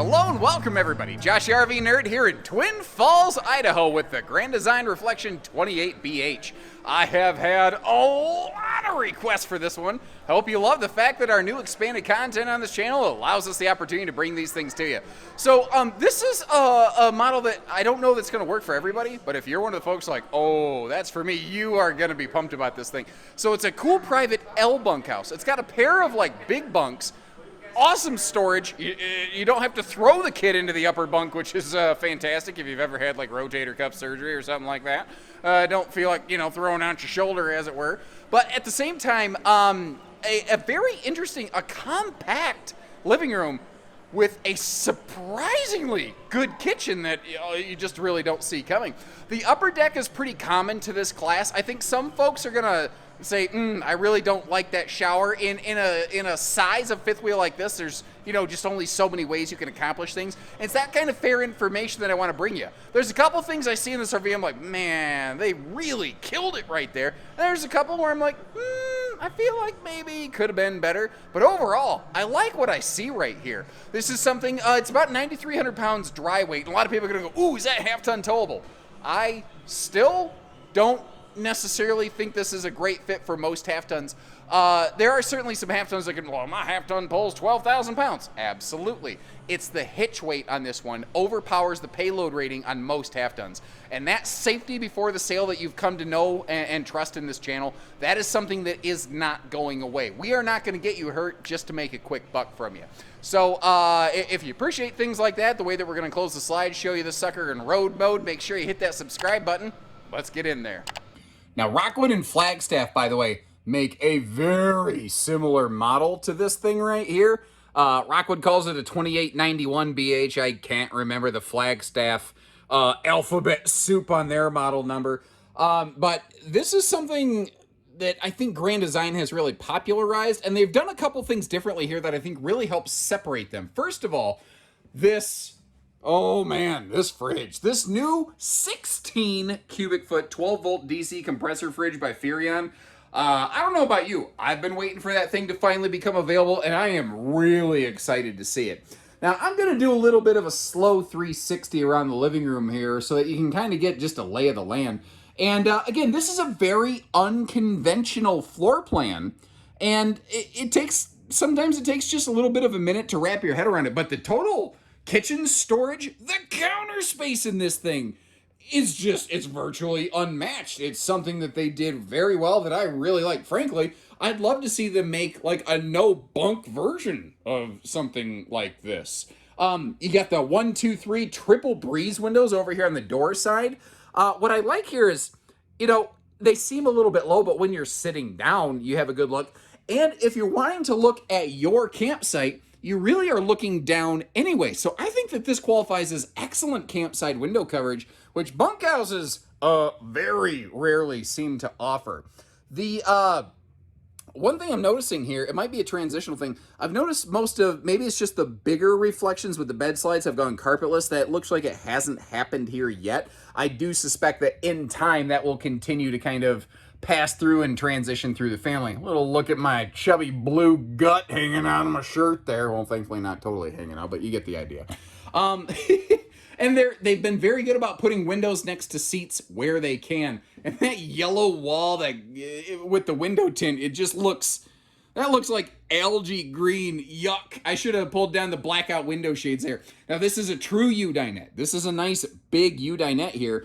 Hello and welcome everybody, Josh the RV Nerd here in Twin Falls, Idaho with the Grand Design Reflection 28BH. I have had a lot of requests for this one. I hope you love the fact that our new expanded content on this channel allows us the opportunity to bring these things to you. So this is a model that I don't know that's going to work for everybody, but if you're one of the folks like, oh, that's for me, you are going to be pumped about this thing. So it's a cool private L bunkhouse. It's got a pair of like big bunks. Awesome storage. You don't have to throw the kid into the upper bunk, which is fantastic if you've ever had like rotator cuff surgery or something like that. Don't feel like, throwing out your shoulder, as it were. But at the same time, a very interesting, a compact living room with a surprisingly good kitchen that you just really don't see coming. The upper deck is pretty common to this class. I think some folks are gonna say, I really don't like that shower. In a size of fifth wheel like this, there's just only so many ways you can accomplish things. And it's that kind of fair information that I want to bring you. There's a couple things I see in this RV, I'm like, man, they really killed it right there. And there's a couple where I'm like, I feel like maybe could have been better. But overall, I like what I see right here. This is something, it's about 9,300 pounds dry weight. And a lot of people are gonna go, ooh, is that half-ton towable? I still don't necessarily think this is a great fit for most half-tons. There are certainly some half-tons that can, well, my half-ton pulls 12,000 pounds. Absolutely. It's the hitch weight on this one overpowers the payload rating on most half-tons. And that safety before the sale that you've come to know and trust in this channel, that is something that is not going away. We are not going to get you hurt just to make a quick buck from you. So if you appreciate things like that, the way that we're going to close the slide, show you the sucker in road mode, make sure you hit that subscribe button. Let's get in there. Now, Rockwood and Flagstaff, by the way, make a very similar model to this thing right here. Rockwood calls it a 2891BH. I can't remember the Flagstaff alphabet soup on their model number. But this is something that I think Grand Design has really popularized, and they've done a couple things differently here that I think really helps separate them. First of all, this... oh man, this fridge. This new 16 cubic foot, 12 volt DC compressor fridge by Furrion. I don't know about you. I've been waiting for that thing to finally become available, and I am really excited to see it. Now, I'm going to do a little bit of a slow 360 around the living room here so that you can kind of get just a lay of the land. And again, this is a very unconventional floor plan, and sometimes it takes just a little bit of a minute to wrap your head around it, but the total kitchen storage, the counter space in this thing is it's virtually unmatched. It's something that they did very well that I really like. Frankly, I'd love to see them make like a no bunk version of something like this. You got the 1, 2, 3 triple breeze windows over here on the door side. What I like here is, they seem a little bit low, but when you're sitting down, you have a good look. And if you're wanting to look at your campsite, you really are looking down anyway. So I think that this qualifies as excellent campsite window coverage, which bunkhouses very rarely seem to offer. The one thing I'm noticing here, it might be a transitional thing. I've noticed maybe it's just the bigger reflections with the bed slides have gone carpetless. That looks like it hasn't happened here yet. I do suspect that in time that will continue to kind of pass through and transition through the family. A little look at my chubby blue gut hanging out of my shirt there. Well, thankfully not totally hanging out, but you get the idea. And they've been very good about putting windows next to seats where they can. And that yellow wall with the window tint, that looks like algae green. Yuck. I should have pulled down the blackout window shades there. Now, this is a true U-dinette. This is a nice big U-dinette here.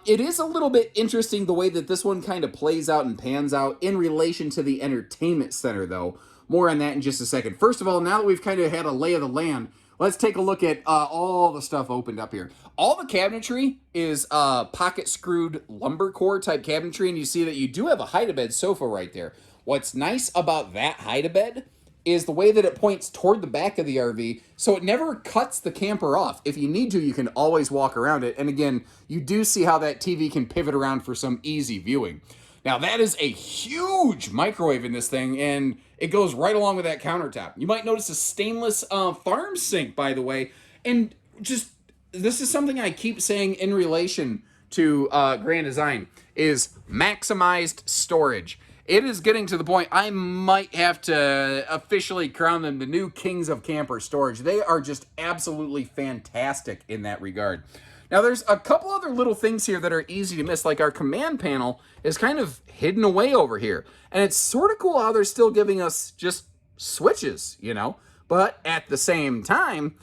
It is a little bit interesting the way that this one kind of plays out and pans out in relation to the entertainment center, though. More on that in just a second. First of all, now that we've kind of had a lay of the land, let's take a look at all the stuff opened up here. All the cabinetry is pocket-screwed lumber core type cabinetry, and you see that you do have a hide-a-bed sofa right there. What's nice about that hide-a-bed is the way that it points toward the back of the RV, so it never cuts the camper off. If you need to, you can always walk around it. And again, you do see how that TV can pivot around for some easy viewing. Now, that is a huge microwave in this thing, and it goes right along with that countertop. You might notice a stainless farm sink, by the way. And just, this is something I keep saying in relation to Grand Design, is maximized storage. it is getting to the point I might have to officially crown them the new kings of camper storage. They are just absolutely fantastic in that regard. Now, there's a couple other little things here that are easy to miss, like our command panel is kind of hidden away over here. And it's sort of cool how they're still giving us just switches, you know? But at the same time,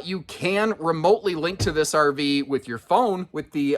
you can remotely link to this RV with your phone with the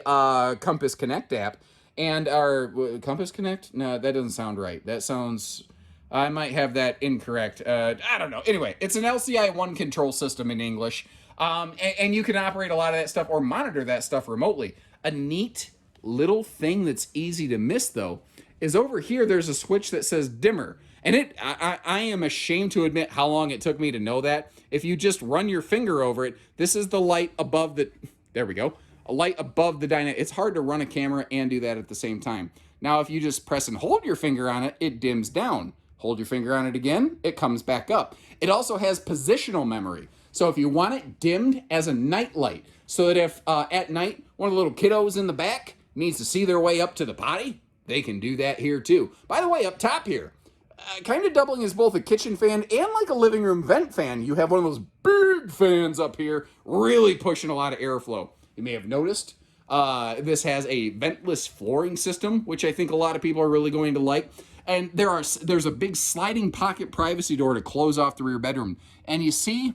Compass Connect app. And our Compass Connect? No, that doesn't sound right. That sounds... I might have that incorrect. I don't know. Anyway, it's an LCI 1 control system in English. And you can operate a lot of that stuff or monitor that stuff remotely. A neat little thing that's easy to miss, though, is over here there's a switch that says dimmer. And I am ashamed to admit how long it took me to know that. If you just run your finger over it, this is the light above the... There we go. A light above the dynamic. It's hard to run a camera and do that at the same time. Now, if you just press and hold your finger on it, it dims down. Hold your finger on it again, it comes back up. It also has positional memory. So if you want it dimmed as a night light, so that if at night one of the little kiddos in the back needs to see their way up to the potty, they can do that here too. By the way, up top here, kind of doubling as both a kitchen fan and like a living room vent fan. You have one of those big fans up here, really pushing a lot of airflow. You may have noticed this has a ventless flooring system, which I think a lot of people are really going to like. And there's a big sliding pocket privacy door to close off the rear bedroom. And you see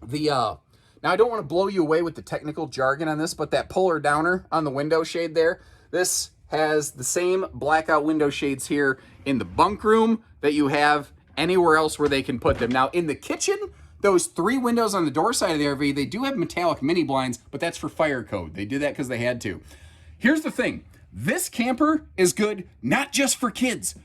the, now I don't want to blow you away with the technical jargon on this, but that puller downer on the window shade there, this has the same blackout window shades here in the bunk room that you have anywhere else where they can put them. Now in the kitchen, those 3 windows on the door side of the RV, they do have metallic mini blinds, but that's for fire code. They did that because they had to. Here's the thing. This camper is good not just for kids,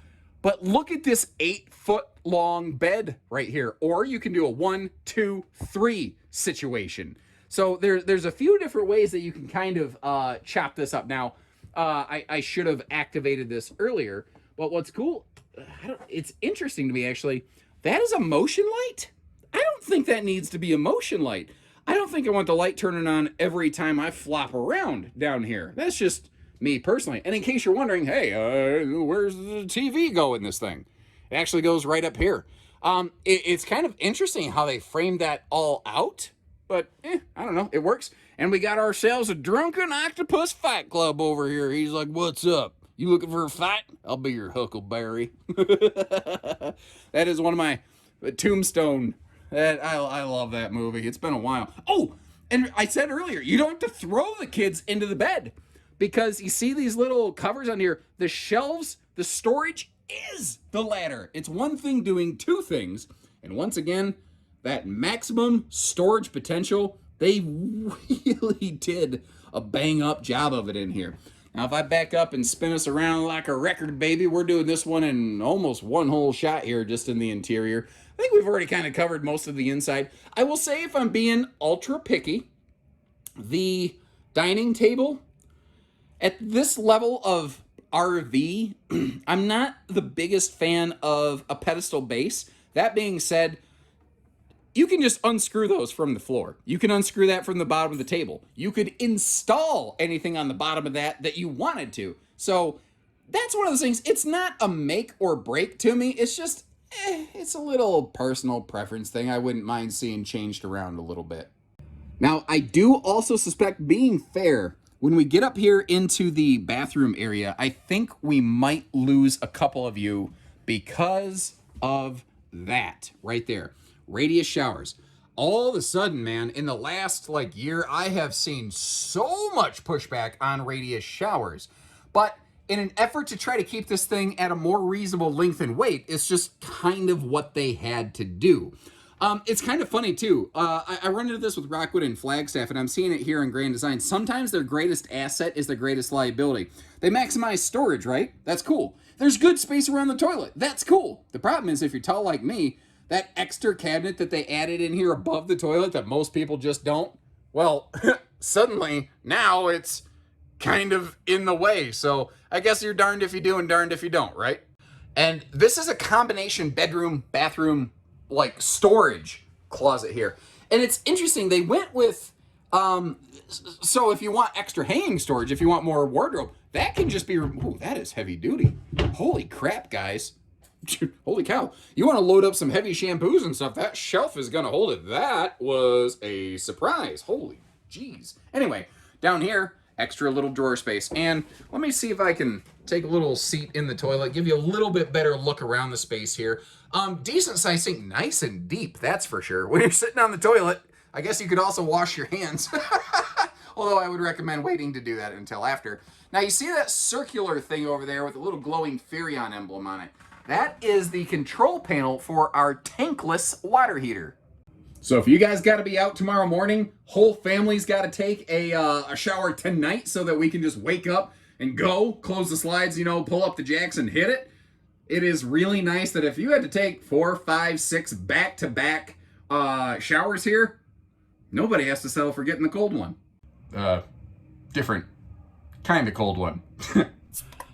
but look at this 8-foot long bed right here. Or you can do a 1, 2, 3 situation. So there's a few different ways that you can kind of chop this up. Now, I should have activated this earlier, but what's cool, it's interesting to me actually, that is a motion light. I don't think that needs to be a motion light. I don't think I want the light turning on every time I flop around down here. That's just me personally. And in case you're wondering, hey, where's the TV go in this thing? It actually goes right up here. It's kind of interesting how they framed that all out, but I don't know, it works. And we got ourselves a drunken octopus fight club over here. He's like, what's up? You looking for a fight? I'll be your huckleberry. That is one of my Tombstone. I love that movie. It's been a while. Oh, and I said earlier, you don't have to throw the kids into the bed because you see these little covers on here. The shelves, the storage is the ladder. It's one thing doing 2 things. And once again, that maximum storage potential, they really did a bang up job of it in here. Now, if I back up and spin us around like a record, baby, we're doing this one in almost one whole shot here, just in the interior. I think we've already kind of covered most of the inside. I will say, if I'm being ultra picky, the dining table, at this level of RV, I'm not the biggest fan of a pedestal base. That being said, you can just unscrew those from the floor. You can unscrew that from the bottom of the table. You could install anything on the bottom of that you wanted to. So that's one of those things. It's not a make or break to me. It's just, it's a little personal preference thing. I wouldn't mind seeing changed around a little bit. Now, I do also suspect, being fair, when we get up here into the bathroom area, I think we might lose a couple of you because of that right there. Radius showers. All of a sudden, man, in the last year, I have seen so much pushback on radius showers. But in an effort to try to keep this thing at a more reasonable length and weight, it's just kind of what they had to do. It's kind of funny too. I run into this with Rockwood and Flagstaff, and I'm seeing it here in Grand Design. Sometimes their greatest asset is their greatest liability. They maximize storage, right? That's cool. There's good space around the toilet. That's cool. The problem is, if you're tall like me, that extra cabinet that they added in here above the toilet that most people just don't, well, suddenly now it's kind of in the way. So I guess you're darned if you do and darned if you don't, right? And this is a combination bedroom, bathroom, storage closet here. And it's interesting, they went with, so if you want extra hanging storage, if you want more wardrobe, that can just be, ooh, that is heavy duty. Holy crap, guys. Holy cow. You want to load up some heavy shampoos and stuff, that shelf is going to hold it. That was a surprise. Holy jeez. Anyway, down here, extra little drawer space. And let me see if I can take a little seat in the toilet, give you a little bit better look around the space here. Decent size sink, nice and deep, that's for sure. When you're sitting on the toilet, I guess you could also wash your hands. Although I would recommend waiting to do that until after. Now you see that circular thing over there with a little glowing Furion emblem on it? That is the control panel for our tankless water heater. So if you guys got to be out tomorrow morning, whole family's got to take a shower tonight so that we can just wake up and go, close the slides, you know, pull up the jacks and hit it. It is really nice that if you had to take 4, 5, 6 back-to-back showers here, nobody has to settle for getting the cold one. Different kind of cold one.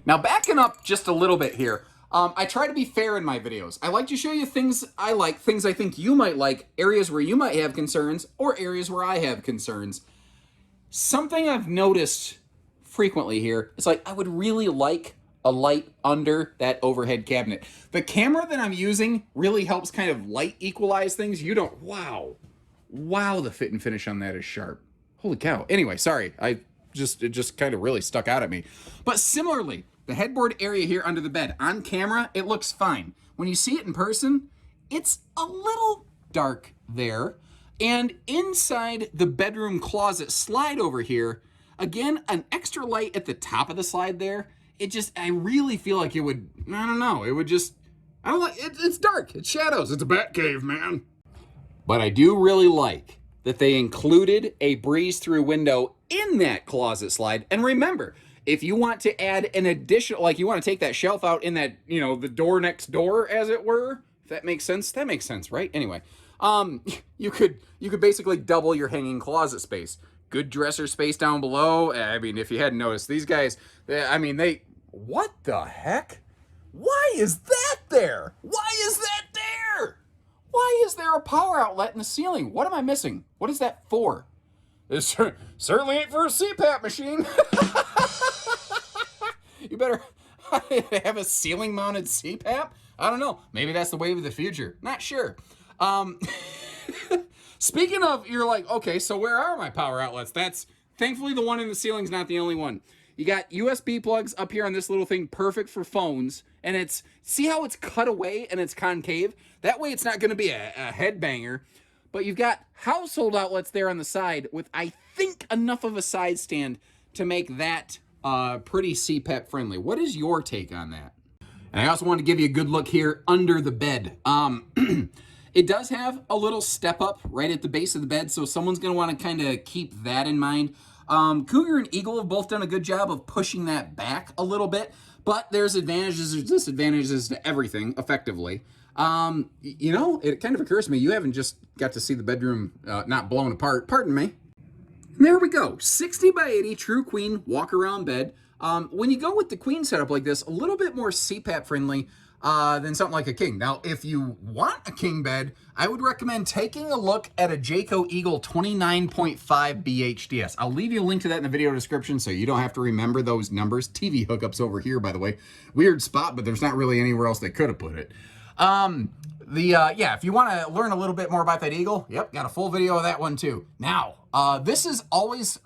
Now backing up just a little bit here, I try to be fair in my videos. I like to show you things I like, things I think you might like, areas where you might have concerns, or areas where I have concerns. Something I've noticed frequently here is like, I would really like a light under that overhead cabinet. The camera that I'm using really helps kind of light equalize things. You don't, wow, the fit and finish on that is sharp. Holy cow. Anyway, sorry, it just kind of really stuck out at me. But similarly, the headboard area here under the bed, on camera, it looks fine. When you see it in person, it's a little dark there. And inside the bedroom closet slide over here, again, an extra light at the top of the slide there. I really feel like it would, I don't know, it would just, I don't like, it's dark, it's shadows, it's a bat cave, man. But I do really like that they included a breeze-through window in that closet slide. And remember, if you want to add an additional, like you want to take that shelf out in that, you know, the door next door, as it were, if that makes sense, right? Anyway, you could basically double your hanging closet space. Good dresser space down below. I mean, if you hadn't noticed, these guys, what the heck? Why is that there? Why is that there? Why is there a power outlet in the ceiling? What am I missing? What is that for? It certainly ain't for a CPAP machine. You better have a ceiling mounted CPAP? I don't know. Maybe that's the wave of the future. Not sure. Speaking of, you're like, okay, so where are my power outlets? That's thankfully the one in the ceiling's not the only one. You got USB plugs up here on this little thing, perfect for phones. And see how it's cut away and it's concave? That way it's not going to be a headbanger. But you've got household outlets there on the side with, I think, enough of a side stand to make that pretty CPAP friendly. What is your take on that? And I also want to give you a good look here under the bed. It does have a little step up right at the base of the bed, so someone's going to want to kind of keep that in mind. Cougar and Eagle have both done a good job of pushing that back a little bit, but there's advantages and disadvantages to everything, effectively. You know, it kind of occurs to me, you haven't just got to see the bedroom not blown apart. Pardon me. And there we go. 60 by 80 true queen walk-around bed. When you go with the queen setup like this, a little bit more CPAP friendly than something like a king. Now, if you want a king bed, I would recommend taking a look at a Jayco Eagle 29.5 BHDS. I'll leave you a link to that in the video description so you don't have to remember those numbers. TV Hookups over here, by the way. Weird spot, but there's not really anywhere else they could have put it. Yeah, if you want to learn a little bit more about that Eagle, yep, got a full video of that one too. Now, this is always,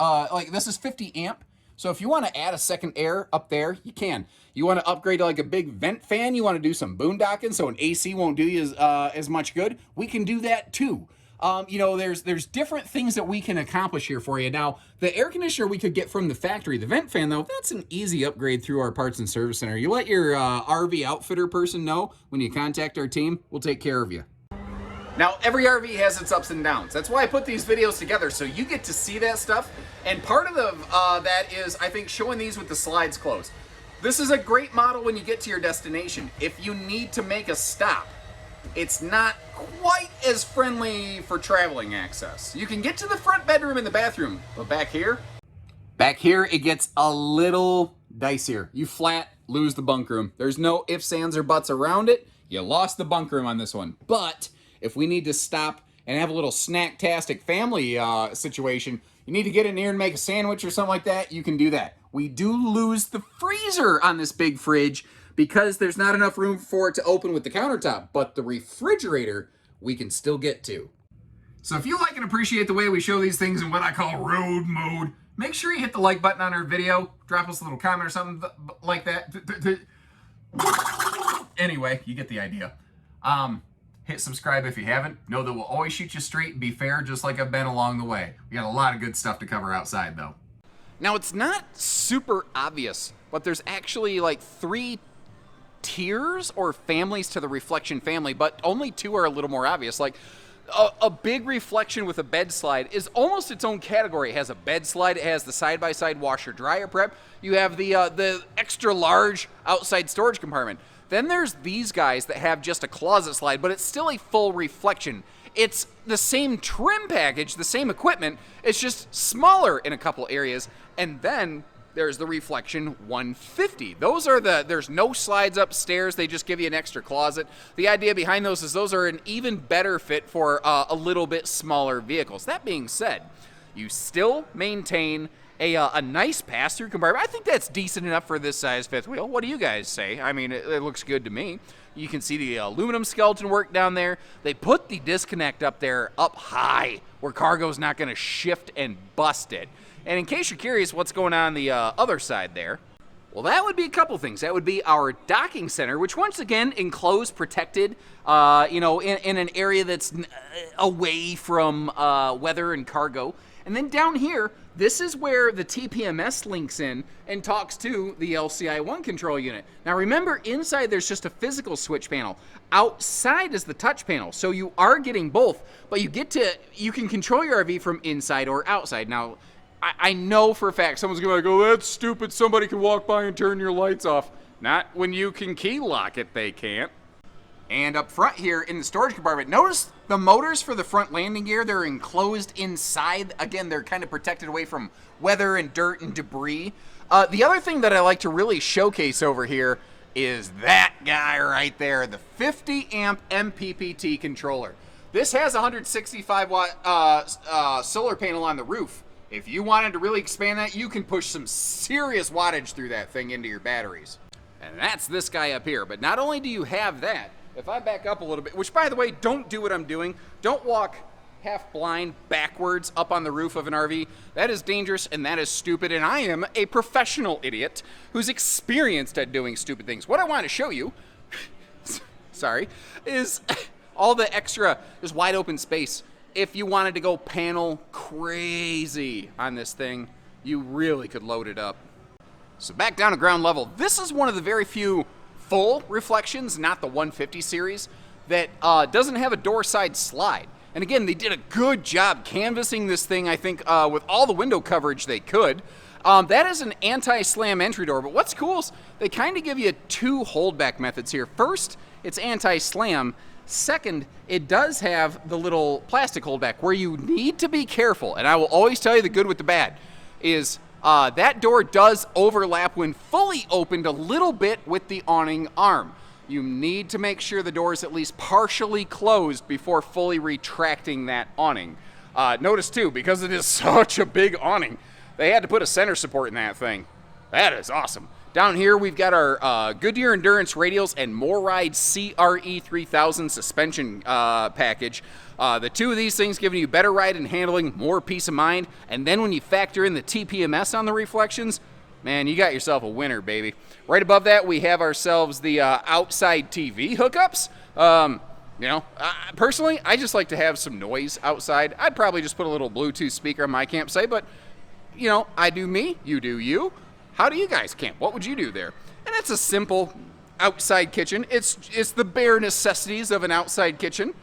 this is 50 amp. So if you want to add a second air up there, you can. You want to upgrade to like a big vent fan, you want to do some boondocking so an AC won't do you as much good, we can do that too. You know, there's different things that we can accomplish here for you. Now, the air conditioner we could get from the factory. The vent fan, though, that's an easy upgrade through our parts and service center. You let your RV outfitter person know when you contact our team, we'll take care of you. Now, every RV has its ups and downs. That's why I put these videos together, so you get to see that stuff. And part of that is, I think, showing these with the slides closed. This is a great model when you get to your destination. If you need to make a stop, it's not quite as friendly for traveling access. You can get to the front bedroom and the bathroom, but back here it gets a little dicier. You flat lose the bunk room. There's no ifs, ands, or buts around it. You lost the bunk room on this one. But if we need to stop and have a little snack-tastic family situation, you need to get in here and make a sandwich or something like that, you can do that. We do lose the freezer on this big fridge because there's not enough room for it to open with the countertop, but the refrigerator we can still get to. So if you like and appreciate the way we show these things in what I call road mode, make sure you hit the like button on our video, drop us a little comment or something like that. Anyway, you get the idea. Hit subscribe if you haven't. Know that we'll always shoot you straight and be fair, just like I've been along the way. We got a lot of good stuff to cover outside, though. Now, it's not super obvious, but there's actually like 3 tiers or families to the reflection family, but only 2 are a little more obvious. Like, a big reflection with a bed slide is almost its own category. It has a bed slide, it has the side-by-side washer-dryer prep, you have the extra large outside storage compartment. Then there's these guys that have just a closet slide, but it's still a full reflection. It's the same trim package, the same equipment, it's just smaller in a couple areas. And then there's the Reflection 150. Those are there's no slides upstairs, they just give you an extra closet. The idea behind those is those are an even better fit for a little bit smaller vehicles. That being said, you still maintain a nice pass-through compartment. I think that's decent enough for this size fifth wheel. What do you guys say? I mean, it looks good to me. You can see the aluminum skeleton work down there. They put the disconnect up there up high where cargo's not going to shift and bust it. And in case you're curious what's going on the other side there, well, that would be a couple things. That would be our docking center, which once again, enclosed, protected, in an area that's away from weather and cargo. And then down here, this is where the TPMS links in and talks to the LCI1 control unit. Now remember, inside there's just a physical switch panel. Outside is the touch panel, so you are getting both, but you can control your RV from inside or outside. Now, I know for a fact someone's gonna go, that's stupid, somebody can walk by and turn your lights off. Not when you can key lock it, they can't. And up front here in the storage compartment, notice the motors for the front landing gear, they're enclosed inside. Again, they're kind of protected away from weather and dirt and debris. The other thing that I like to really showcase over here is that guy right there, the 50 amp MPPT controller. This has a 165 watt solar panel on the roof. If you wanted to really expand that, you can push some serious wattage through that thing into your batteries. And that's this guy up here. But not only do you have that, if I back up a little bit, which by the way, don't do what I'm doing. Don't walk half blind backwards up on the roof of an RV. That is dangerous and that is stupid, and I am a professional idiot who's experienced at doing stupid things. What I want to show you, sorry, is all the extra, there's wide open space. If you wanted to go panel crazy on this thing, you really could load it up. So back down to ground level, this is one of the very few full reflections, not the 150 series, that doesn't have a door side slide. And again, they did a good job canvassing this thing, I think, with all the window coverage they could. That is an anti-slam entry door, but what's cool is they kind of give you 2 holdback methods here. First, it's anti-slam. Second, it does have the little plastic holdback where you need to be careful, and I will always tell you the good with the bad, is that door does overlap when fully opened a little bit with the awning arm. You need to make sure the door is at least partially closed before fully retracting that awning. Notice too, because it is such a big awning, they had to put a center support in that thing. That is awesome. Down here we've got our Goodyear Endurance radials and MORryde CRE 3000 suspension package. The 2 of these things giving you better ride and handling, more peace of mind, and then when you factor in the TPMS on the reflections, man, you got yourself a winner, baby. Right above that, we have ourselves the outside TV hookups. Personally, I just like to have some noise outside. I'd probably just put a little Bluetooth speaker on my campsite, but, I do me, you do you. How do you guys camp? What would you do there? And it's a simple outside kitchen. It's the bare necessities of an outside kitchen,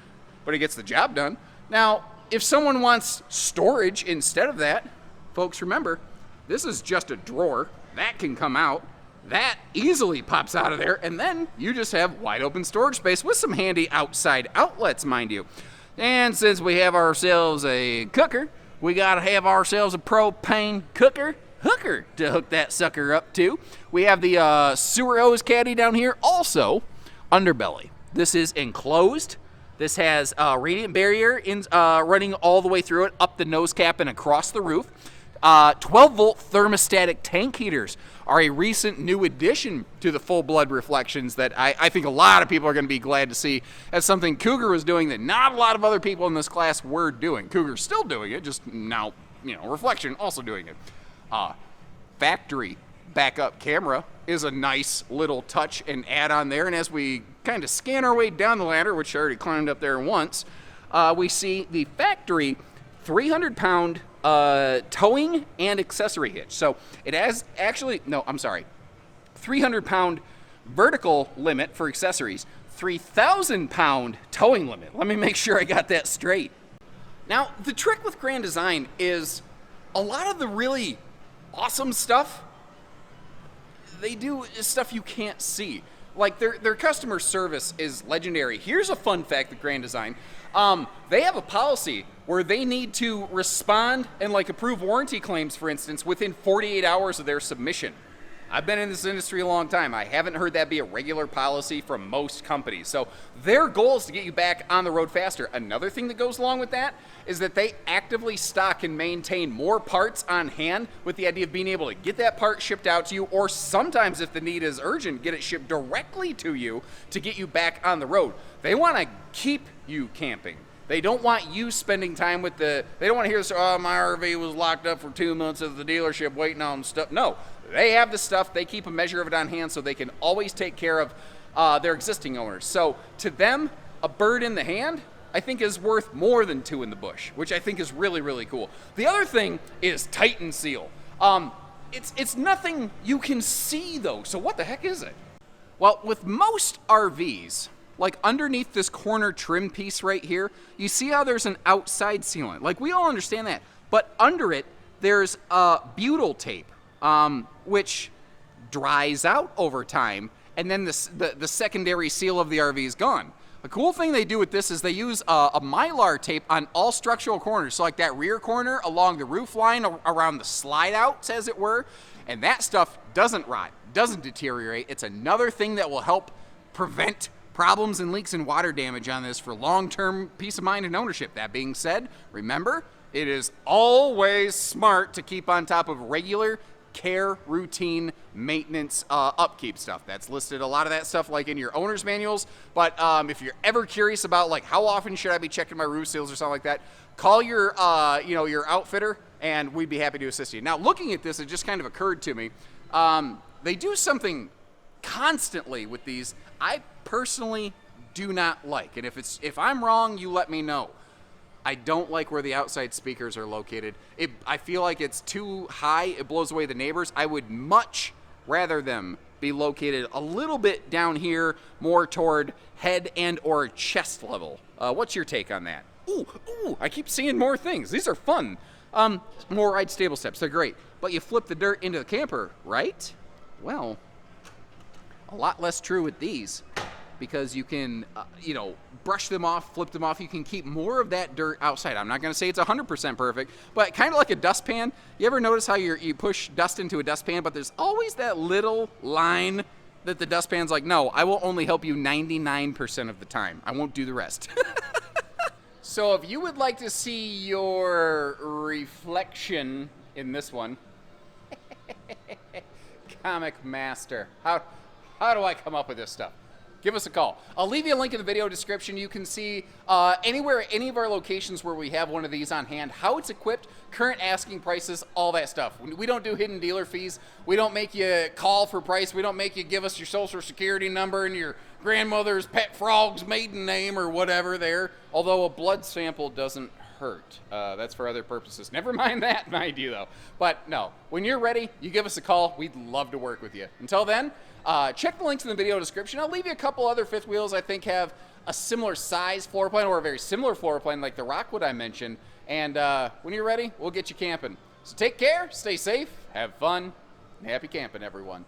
but it gets the job done. Now, if someone wants storage instead of that, folks, remember, this is just a drawer. That can come out. That easily pops out of there, and then you just have wide open storage space with some handy outside outlets, mind you. And since we have ourselves a cooker, we gotta have ourselves a propane hooker to hook that sucker up to. We have the sewer hose caddy down here. Also, underbelly. This is enclosed. This has radiant barrier running all the way through it, up the nose cap and across the roof. 12-volt thermostatic tank heaters are a recent new addition to the full-blood reflections that I think a lot of people are going to be glad to see. That's something Cougar was doing that not a lot of other people in this class were doing. Cougar's still doing it, just now, Reflection also doing it. Factory backup camera is a nice little touch and add on there, and as we kind of scan our way down the ladder, which I already climbed up there once, we see the factory 300-pound towing and accessory hitch. So it has 300-pound vertical limit for accessories, 3,000-pound towing limit. Let me make sure I got that straight. Now, the trick with Grand Design is a lot of the really awesome stuff, they do stuff you can't see. Like their customer service is legendary. Here's a fun fact with Grand Design. They have a policy where they need to respond and approve warranty claims, for instance, within 48 hours of their submission. I've been in this industry a long time. I haven't heard that be a regular policy from most companies. So their goal is to get you back on the road faster. Another thing that goes along with that is that they actively stock and maintain more parts on hand with the idea of being able to get that part shipped out to you, or sometimes if the need is urgent, get it shipped directly to you to get you back on the road. They want to keep you camping. They don't want you spending time with they don't want to hear this, oh, my RV was locked up for 2 months at the dealership waiting on stuff. No, they have the stuff. They keep a measure of it on hand so they can always take care of their existing owners. So to them, a bird in the hand, I think, is worth more than 2 in the bush, which I think is really, really cool. The other thing is Titan Seal. It's nothing you can see, though, so what the heck is it? Well, with most RVs, like underneath this corner trim piece right here, you see how there's an outside sealant. Like, we all understand that. But under it, there's butyl tape, which dries out over time, and then the secondary seal of the RV is gone. The cool thing they do with this is they use a Mylar tape on all structural corners, so like that rear corner along the roof line, around the slide outs, as it were, and that stuff doesn't rot, doesn't deteriorate. It's another thing that will help prevent problems and leaks and water damage on this for long-term peace of mind and ownership. That being said, remember, it is always smart to keep on top of regular care, routine, maintenance, upkeep stuff. That's listed, a lot of that stuff, like in your owner's manuals. But if you're ever curious about how often should I be checking my roof seals or something like that, call your your outfitter, and we'd be happy to assist you. Now, looking at this, it just kind of occurred to me. They do something constantly with these I personally do not like, and if I'm wrong, you let me know. I don't like where the outside speakers are located. I feel like it's too high. It blows away the neighbors. I would much rather them be located a little bit down here, more toward head and or chest level. What's your take on that? Ooh, I keep seeing more things. These are fun. More ride stable steps. They're great. But you flip the dirt into the camper, right? Well, a lot less true with these, because you can, brush them off, flip them off. You can keep more of that dirt outside. I'm not going to say it's 100% perfect, but kind of like a dustpan. You ever notice how you push dust into a dustpan, but there's always that little line that the dustpan's like, no, I will only help you 99% of the time. I won't do the rest. So if you would like to see your reflection in this one, Comic Master, how do I come up with this stuff? Give us a call. I'll leave you a link in the video description. You can see any of our locations where we have one of these on hand, how it's equipped, current asking prices, all that stuff. We don't do hidden dealer fees. We don't make you call for price. We don't make you give us your social security number and your grandmother's pet frog's maiden name or whatever there, although a blood sample doesn't hurt. That's for other purposes. Never mind that, mind you, though. But no, when you're ready, you give us a call. We'd love to work with you. Until then, check the links in the video description. I'll leave you a couple other fifth wheels I think have a similar size floor plan or a very similar floor plan like the Rockwood I mentioned. And when you're ready, we'll get you camping. So take care, stay safe, have fun, and happy camping, everyone.